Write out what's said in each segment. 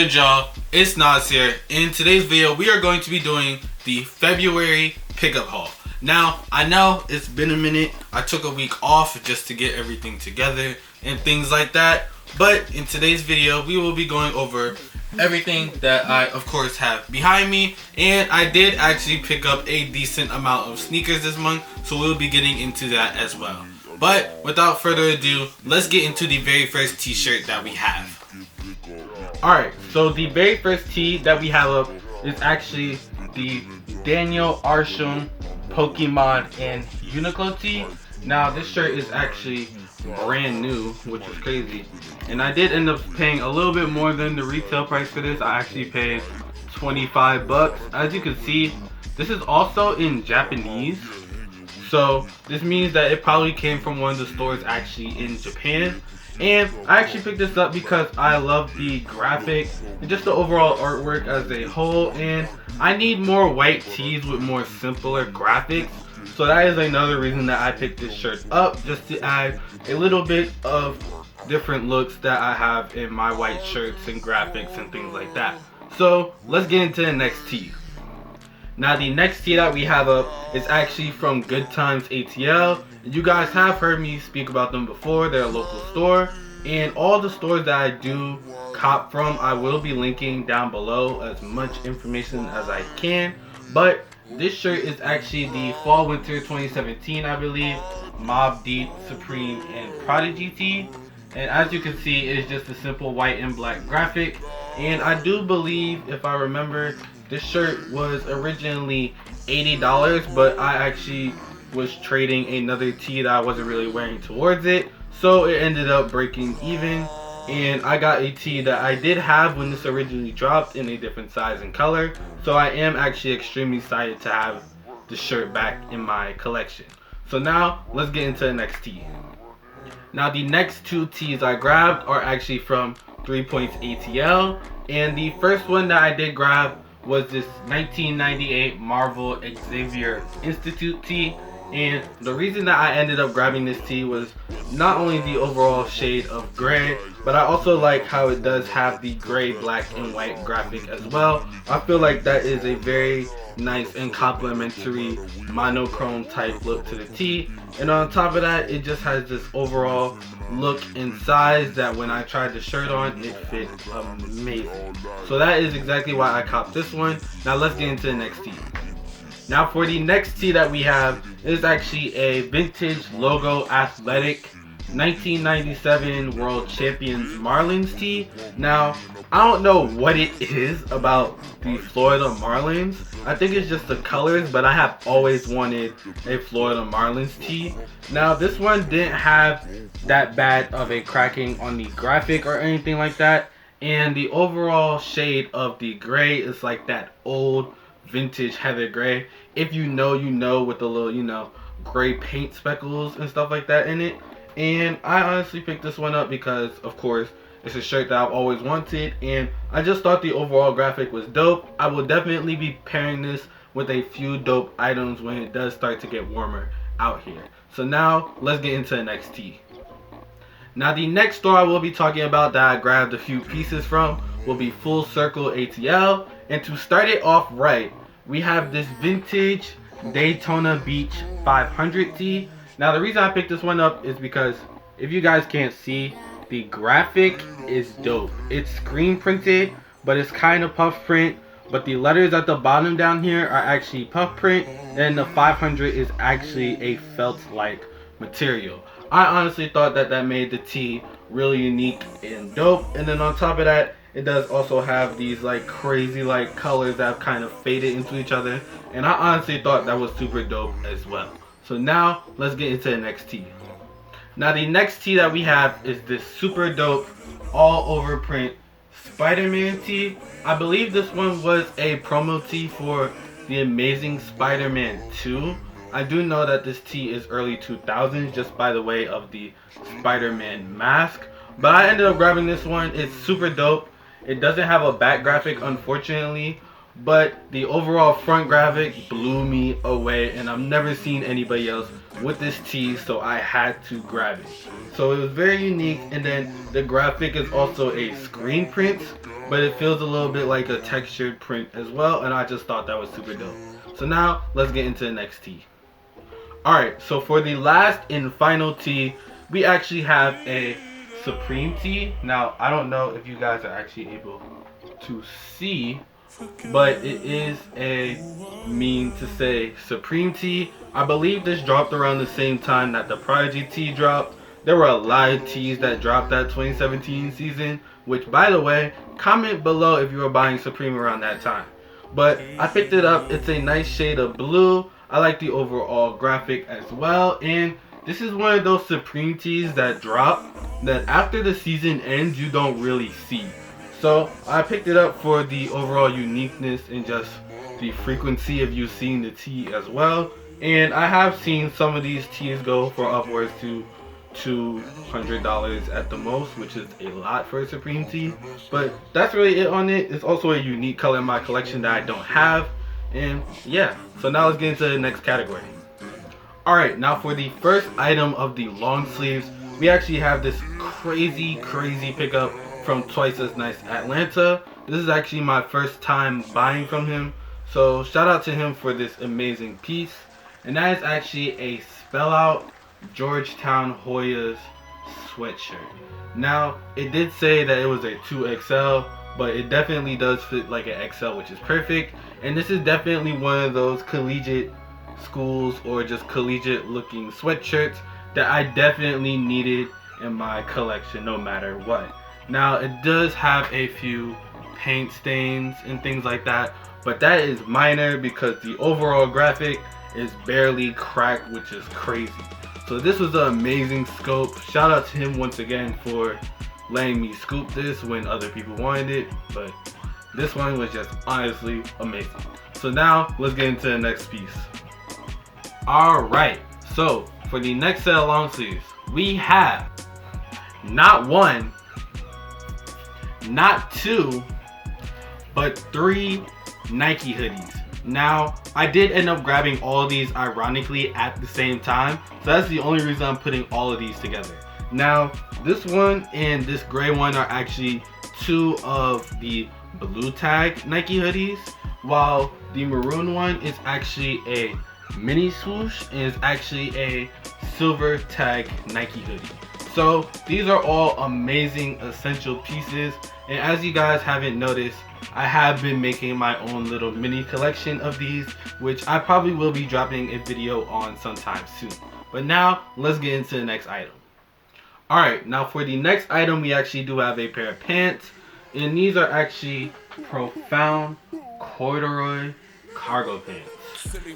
good, y'all? It's Naazir. In today's video, we are going to be doing the February pickup haul. Now, I know it's been a minute. I took a week off just to get everything together and things like that. But in today's video, we will be going over everything that I, of course, have behind me. And I did actually pick up a decent amount of sneakers this month, so we'll be getting into that as well. But without further ado, let's get into the very first t-shirt that we have. Alright, so the very first tee that we have up is actually the Daniel Arsham Pokemon and Uniqlo tee. Now this shirt is actually brand new, which is crazy. And I did end up paying a little bit more than the retail price for this. I actually paid 25 bucks. As you can see, this is also in Japanese. So this means that it probably came from one of the stores actually in Japan. And I actually picked this up because I love the graphic and just the overall artwork as a whole. And I need more white tees with more simpler graphics. So that is another reason that I picked this shirt up, just to add a little bit of different looks that I have in my white shirts and graphics and things like that. So let's get into the next tee. Now the next tee that we have up is actually from Good Times ATL. You guys have heard me speak about them before. They're a local store, and all the stores that I do cop from, I will be linking down below as much information as I can. But this shirt is actually the Fall Winter 2017, I believe, Mobb Deep, Supreme, and Prodigy tee. And as you can see, it's just a simple white and black graphic. And I do believe, if I remember, this shirt was originally $80, but I actually was trading another tee that I wasn't really wearing towards it, so it ended up breaking even. And I got a tee that I did have when this originally dropped in a different size and color, so I am actually extremely excited to have the shirt back in my collection. So now let's get into the next tee. Now the next two tees I grabbed are actually from 3 Points ATL, and the first one that I did grab was this 1998 Marvel Xavier Institute tee. And the reason that I ended up grabbing this tee was not only the overall shade of gray, but I also like how it does have the gray, black, and white graphic as well. I feel like that is a very nice and complementary monochrome type look to the tee. And on top of that, it just has this overall look and size that when I tried the shirt on, it fit amazing. So that is exactly why I copped this one. Now let's get into the next tee. Now for the next tee that we have is actually a vintage logo athletic 1997 World Champions Marlins tee. Now I don't know what it is about the Florida Marlins. I think it's just the colors, but I have always wanted a Florida Marlins tee. Now this one didn't have that bad of a cracking on the graphic or anything like that, and the overall shade of the gray is like that old vintage heather gray. If you know, you know, with the little, you know, gray paint speckles and stuff like that in it. And I honestly picked this one up because, of course, it's a shirt that I've always wanted, and I just thought the overall graphic was dope. I will definitely be pairing this with a few dope items when it does start to get warmer out here. So now let's get into the next tee. Now the next store I will be talking about that I grabbed a few pieces from will be Full Circle ATL. And to start it off right, we have this vintage Daytona Beach 500 tee. Now the reason I picked this one up is because, if you guys can't see, the graphic is dope. It's screen printed, but it's kind of puff print. But the letters at the bottom down here are actually puff print, and the 500 is actually a felt-like material. I honestly thought that that made the tee really unique and dope. And then on top of that, it does also have these like crazy like colors that have kind of faded into each other, and I honestly thought that was super dope as well. So now let's get into the next tee. Now the next tee that we have is this super dope all over print Spider-Man tee. I believe this one was a promo tee for the Amazing Spider-Man 2. I do know that this tee is early 2000s just by the way of the Spider-Man mask, but I ended up grabbing this one. It's super dope. It doesn't have a back graphic, unfortunately, but the overall front graphic blew me away, and I've never seen anybody else with this tee, so I had to grab it. So it was very unique, and then the graphic is also a screen print, but it feels a little bit like a textured print as well, and I just thought that was super dope. So now let's get into the next tee. Alright, so for the last and final tee, we actually have a Supreme tee. Now I don't know if you guys are actually able to see, but it is a mean to say Supreme tee. I believe this dropped around the same time that the Prodigy tee dropped. There were a lot of tees that dropped that 2017 season, which, by the way, comment below if you were buying Supreme around that time. But I picked it up. It's a nice shade of blue. I like the overall graphic as well, and this is one of those Supreme tees that drop that after the season ends you don't really see. So I picked it up for the overall uniqueness and just the frequency of you seeing the tee as well. And I have seen some of these tees go for upwards to $200 at the most, which is a lot for a Supreme tee. But that's really it on it. It's also a unique color in my collection that I don't have. And yeah, so now let's get into the next category. Alright, now for the first item of the long sleeves, we actually have this crazy pickup from Twice as Nice Atlanta. This is actually my first time buying from him, so shout out to him for this amazing piece. And that is actually a Spell Out Georgetown Hoyas sweatshirt. Now it did say that it was a 2XL, but it definitely does fit like an XL, which is perfect. And this is definitely one of those collegiate schools or just collegiate looking sweatshirts that I definitely needed in my collection no matter what. Now it does have a few paint stains and things like that, but that is minor because the overall graphic is barely cracked, which is crazy. So this was an amazing scope. Shout out to him once again for letting me scoop this when other people wanted it, but this one was just honestly amazing. So now let's get into the next piece. Alright, so for the next set of long sleeves, we have not one, not two, but 3 Nike hoodies. Now, I did end up grabbing all of these ironically at the same time, so that's the only reason I'm putting all of these together. Now, this one and this gray one are actually 2 of the blue tag Nike hoodies, while the maroon one is actually a mini swoosh and is actually a silver tag Nike hoodie. So these are all amazing essential pieces, and as you guys haven't noticed, I have been making my own little mini collection of these, which I probably will be dropping a video on sometime soon. But now let's get into the next item. Alright, now for the next item, we actually do have a pair of pants, and these are actually Profound corduroy cargo pants.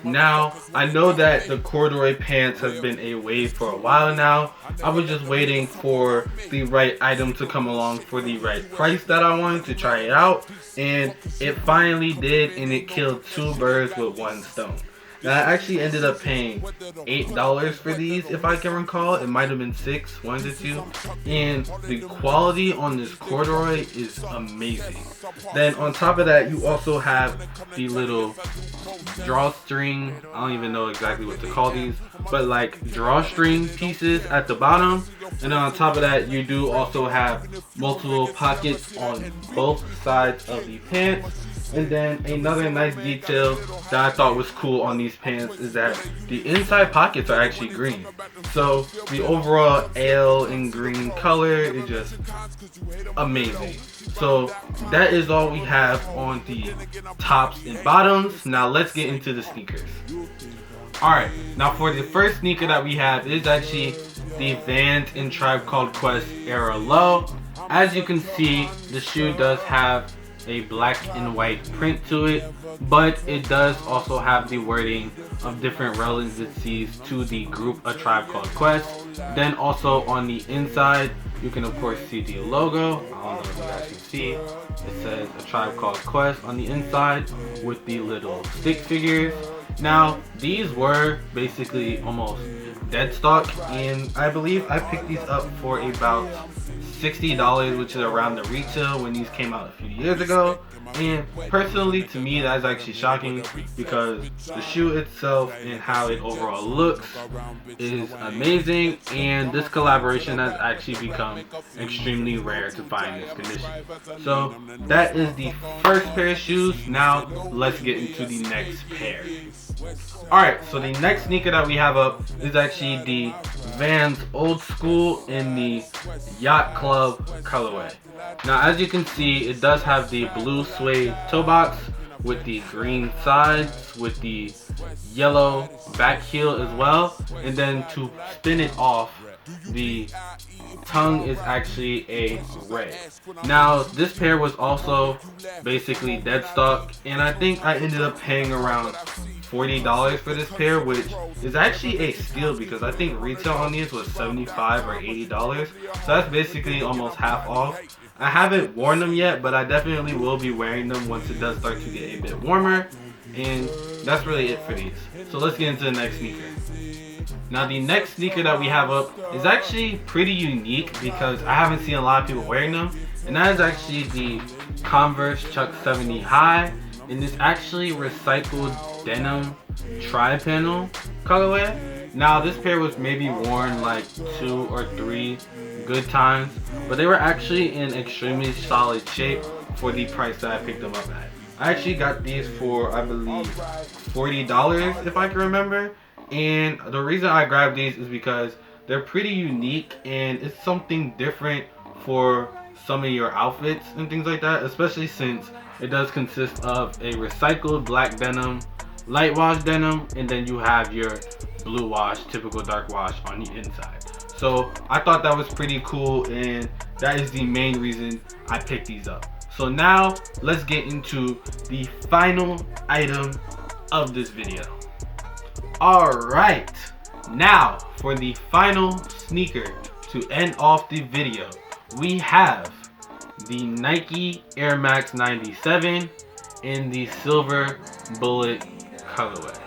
Now, I know that the corduroy pants has been a wave for a while now. I was just waiting for the right item to come along for the right price that I wanted to try it out, and it finally did, and it killed 2 birds with 1 stone. Now, I actually ended up paying $8 for these, if I can recall. It might have been 6, 1 to 2. And the quality on this corduroy is amazing. Then on top of that, you also have the little drawstring. I don't even know exactly what to call these, but like drawstring pieces at the bottom. And then on top of that, you do also have multiple pockets on both sides of the pants. And then another nice detail that I thought was cool on these pants is that the inside pockets are actually green. So the overall ale and green color is just amazing. So that is all we have on the tops and bottoms. Now let's get into the sneakers. Alright, now for the first sneaker that we have is actually the Vans and Tribe Called Quest Era Low. As you can see, the shoe does have a black and white print to it, but it does also have the wording of different relevancies to the group A Tribe Called Quest. Then also on the inside, you can of course see the logo. I don't know if you guys can see. It says A Tribe Called Quest on the inside with the little stick figures. Now, these were basically almost dead stock, and I believe I picked these up for about $60, which is around the retail when these came out a few years ago. And personally, to me, that's actually shocking because the shoe itself and how it overall looks is amazing, and this collaboration has actually become extremely rare to find in this condition. So that is the first pair of shoes. Now let's get into the next pair. Alright, so the next sneaker that we have up is actually the Vans Old School in the Yacht Club colorway. Now, as you can see, it does have the blue suede toe box with the green sides, with the yellow back heel as well, and then to spin it off, the tongue is actually a ray. Now, this pair was also basically dead stock, and I think I ended up paying around $40 for this pair, which is actually a steal because I think retail on these was $75 or $80, so that's basically almost half off. I haven't worn them yet, but I definitely will be wearing them once it does start to get a bit warmer, and that's really it for these. So let's get into the next sneaker. Now, the next sneaker that we have up is actually pretty unique because I haven't seen a lot of people wearing them, and that is actually the Converse Chuck 70 High, and it's actually recycled denim tri-panel colorway. Now, this pair was maybe worn like 2 or 3 good times, but they were actually in extremely solid shape for the price that I picked them up at. I actually got these for, I believe, $40 if I can remember, and the reason I grabbed these is because they're pretty unique and it's something different for some of your outfits and things like that, especially since it does consist of a recycled black denim, light wash denim, and then you have your blue wash, typical dark wash on the inside. So I thought that was pretty cool, and that is the main reason I picked these up. So now let's get into the final item of this video. Alright, now for the final sneaker to end off the video, we have the Nike Air Max 97 in the silver bullet colorway.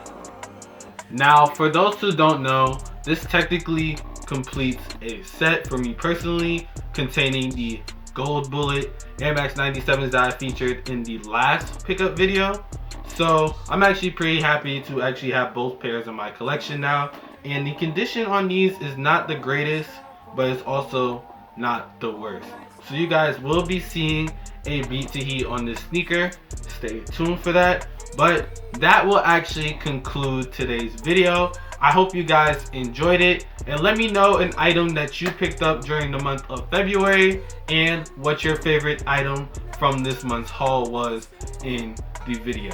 Now, for those who don't know, this technically completes a set for me personally, containing the gold bullet Air Max 97s that I featured in the last pickup video. So I'm actually pretty happy to actually have both pairs in my collection now, and the condition on these is not the greatest, but it's also not the worst. So you guys will be seeing a beat to heat on this sneaker. Stay tuned for that. But that will actually conclude today's video. I hope you guys enjoyed it, and let me know an item that you picked up during the month of February and what your favorite item from this month's haul was in the video.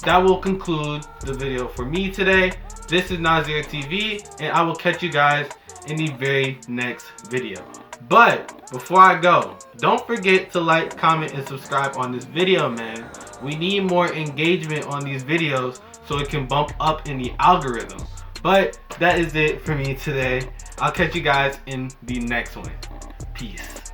That will conclude the video for me today. This is Naazir TV, and I will catch you guys in the very next video. But before I go, don't forget to like, comment, and subscribe on this video, man. We need more engagement on these videos so it can bump up in the algorithm. But that is it for me today. I'll catch you guys in the next one. Peace.